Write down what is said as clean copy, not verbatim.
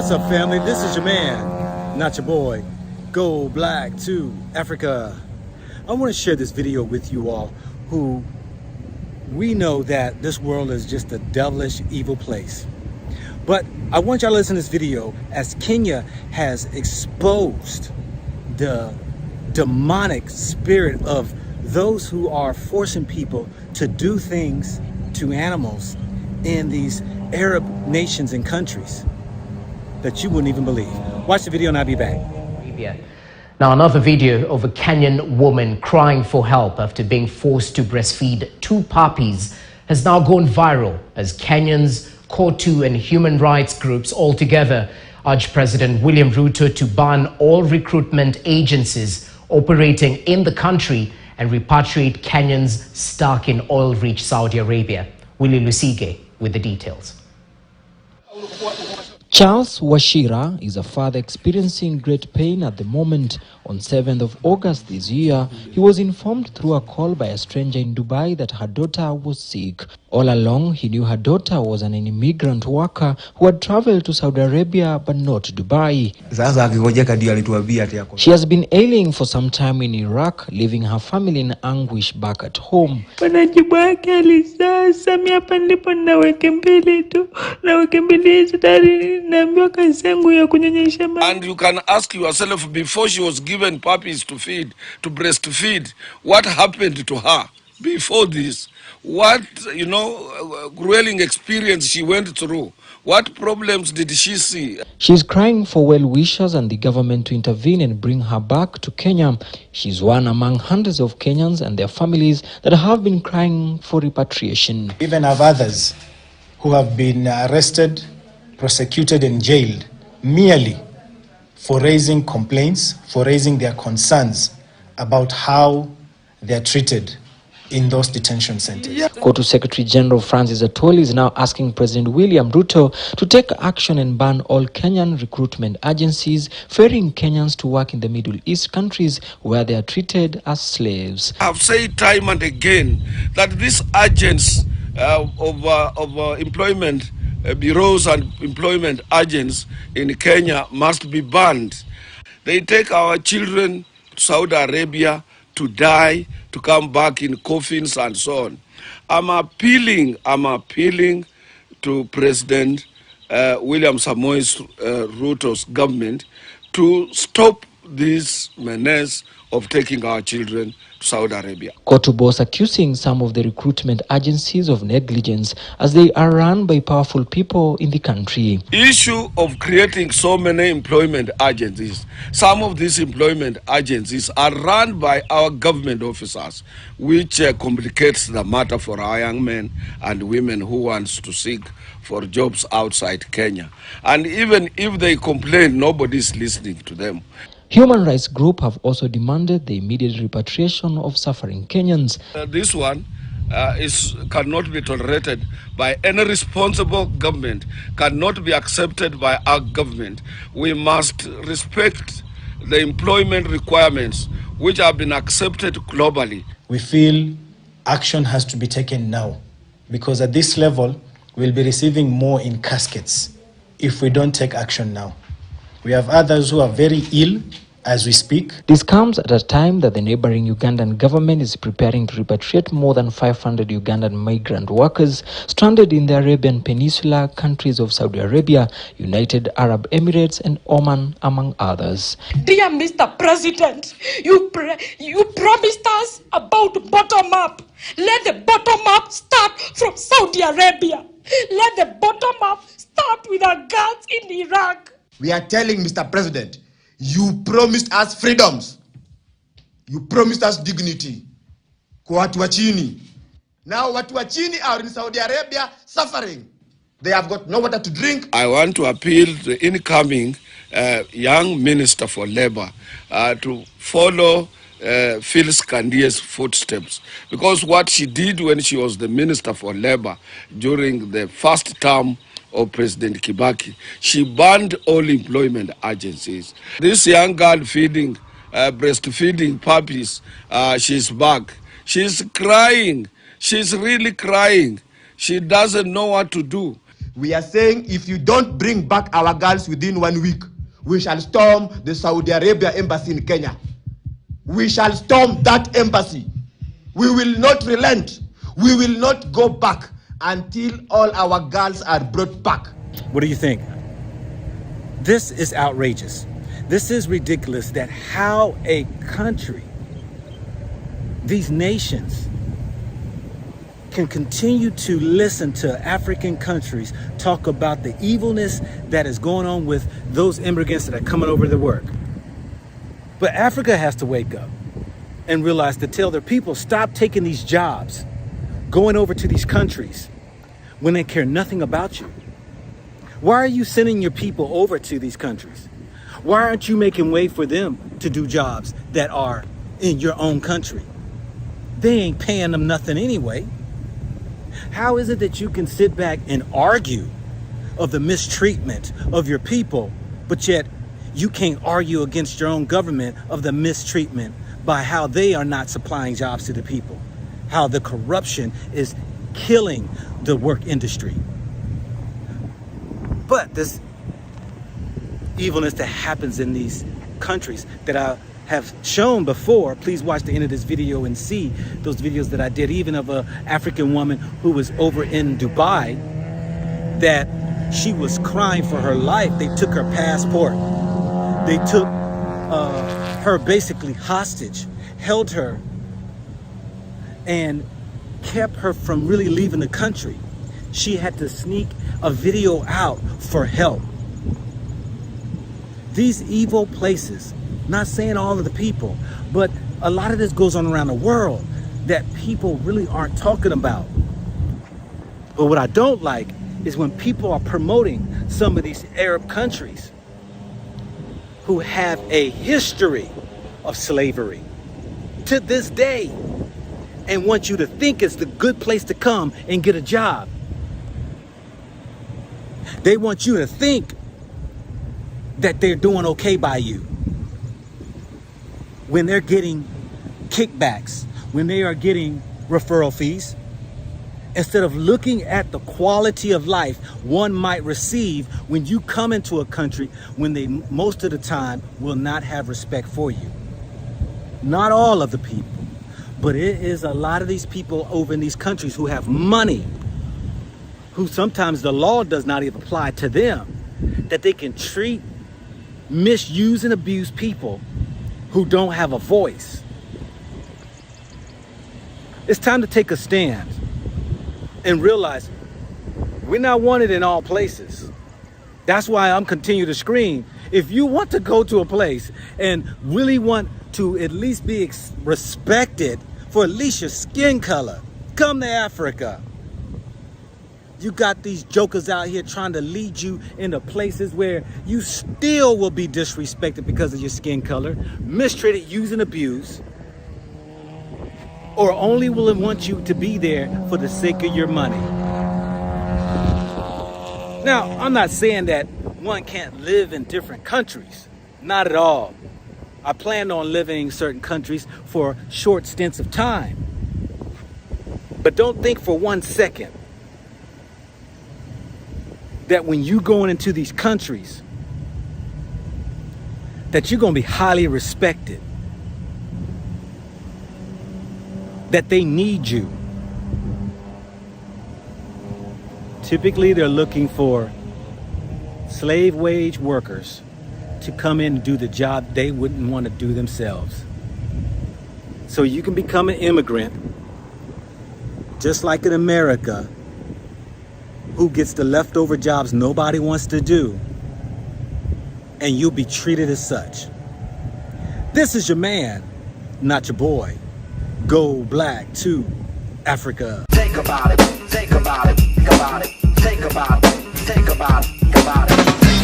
What's up, family? This is your man, not your boy, Go Black to Africa. I want to share this video with you all who we know that this world is just a devilish, evil place. But I want y'all to listen to this video as Kenya has exposed the demonic spirit of those who are forcing people to do things to animals in these Arab nations and countries that you wouldn't even believe. Watch the video and I'll be back. Now, another video of a Kenyan woman crying for help after being forced to breastfeed 2 puppies has now gone viral as Kenyans, KOTU and human rights groups altogether urge President William Ruto to ban all recruitment agencies operating in the country and repatriate Kenyans stuck in oil-rich Saudi Arabia. Willie Lusige with the details. Charles Washira is a father experiencing great pain at the moment. On 7th of August this year, he was informed through a call by a stranger in Dubai that her daughter was sick. All along, he knew her daughter was an immigrant worker who had traveled to Saudi Arabia but not Dubai. She has been ailing for some time in Iraq, leaving her family in anguish back at home. And you can ask yourself, before she was given puppies to feed, to breastfeed, what happened to her before this? What, grueling experience she went through? What problems did she see? She's crying for well-wishers and the government to intervene and bring her back to Kenya. She's one among hundreds of Kenyans and their families that have been crying for repatriation. Even have others who have been arrested, prosecuted and jailed merely for raising complaints, for raising their concerns about how they're treated in those detention centers. KOTU Secretary General Francis Atoli is now asking President William Ruto to take action and ban all Kenyan recruitment agencies ferrying Kenyans to work in the Middle East countries where they are treated as slaves. I've said time and again that these agents of employment bureaus and employment agents in Kenya must be banned. They take our children to Saudi Arabia to die, to come back in coffins and so on. I'm appealing to President William Samoei Ruto's government to stop this menace of taking our children to Saudi Arabia. KOTU boss accusing some of the recruitment agencies of negligence as they are run by powerful people in the country. Issue of creating so many employment agencies. Some of these employment agencies are run by our government officers, which complicates the matter for our young men and women who wants to seek for jobs outside Kenya. And even if they complain, nobody's listening to them. Human rights groups have also demanded the immediate repatriation of suffering Kenyans. This one cannot be tolerated by any responsible government, cannot be accepted by our government. We must respect the employment requirements which have been accepted globally. We feel action has to be taken now, because at this level, we'll be receiving more in caskets if we don't take action now. We have others who are very ill as we speak. This comes at a time that the neighboring Ugandan government is preparing to repatriate more than 500 Ugandan migrant workers stranded in the Arabian Peninsula countries of Saudi Arabia, United Arab Emirates and Oman, among others. Dear Mr. President, you promised us about bottom up. Let the bottom up start from Saudi Arabia. Let the bottom up start with our guards in Iraq. We are telling Mr. President, you promised us freedoms. You promised us dignity. Kwa watu wa chini. Now watu wa chini are in Saudi Arabia suffering. They have got no water to drink. I want to appeal to the incoming young Minister for Labor to follow Phyllis Kandiye's footsteps, because what she did when she was the Minister for Labor during the first term of President Kibaki, she banned all employment agencies. This young girl breastfeeding puppies, she's back. She's crying. She's really crying. She doesn't know what to do. We are saying if you don't bring back our girls within 1 week, we shall storm the Saudi Arabia embassy in Kenya. We shall storm that embassy. We will not relent. We will not go back until all our girls are brought back. What do you think? This is outrageous. This is ridiculous that how a country, these nations, can continue to listen to African countries talk about the evilness that is going on with those immigrants that are coming over to work. But Africa has to wake up and realize to tell their people, stop taking these jobs, going over to these countries when they care nothing about you. Why are you sending your people over to these countries? Why aren't you making way for them to do jobs that are in your own country? They ain't paying them nothing anyway. How is it that you can sit back and argue of the mistreatment of your people, but yet you can't argue against your own government of the mistreatment by how they are not supplying jobs to the people, how the corruption is killing the work industry? But this evilness that happens in these countries that I have shown before, please watch the end of this video and see those videos that I did, even of an African woman who was over in Dubai, that she was crying for her life. They took her passport. They took her basically hostage, held her, and kept her from really leaving the country. She had to sneak a video out for help. These evil places, not saying all of the people, but a lot of this goes on around the world that people really aren't talking about. But what I don't like is when people are promoting some of these Arab countries who have a history of slavery to this day and want you to think it's the good place to come and get a job. They want you to think that they're doing okay by you when they're getting kickbacks, when they are getting referral fees, instead of looking at the quality of life one might receive when you come into a country when they most of the time will not have respect for you. Not all of the people, but it is a lot of these people over in these countries who have money, who sometimes the law does not even apply to them, that they can treat, misuse, and abuse people who don't have a voice. It's time to take a stand and realize we're not wanted in all places. That's why I'm continuing to scream. If you want to go to a place and really want to at least be respected for at least your skin color, come to Africa. You got these jokers out here trying to lead you into places where you still will be disrespected because of your skin color, mistreated, used, and abused, or only will want you to be there for the sake of your money. Now, I'm not saying that one can't live in different countries. Not at all. I plan on living in certain countries for short stints of time. But don't think for 1 second that when you going into these countries that you're going to be highly respected, that they need you. Typically, they're looking for slave wage workers to come in and do the job they wouldn't want to do themselves. So you can become an immigrant, just like in America, who gets the leftover jobs nobody wants to do, and you'll be treated as such. This is your man, not your boy. Go black to Africa. Think about it, think about it, think about it, think about it, think about it, think about it.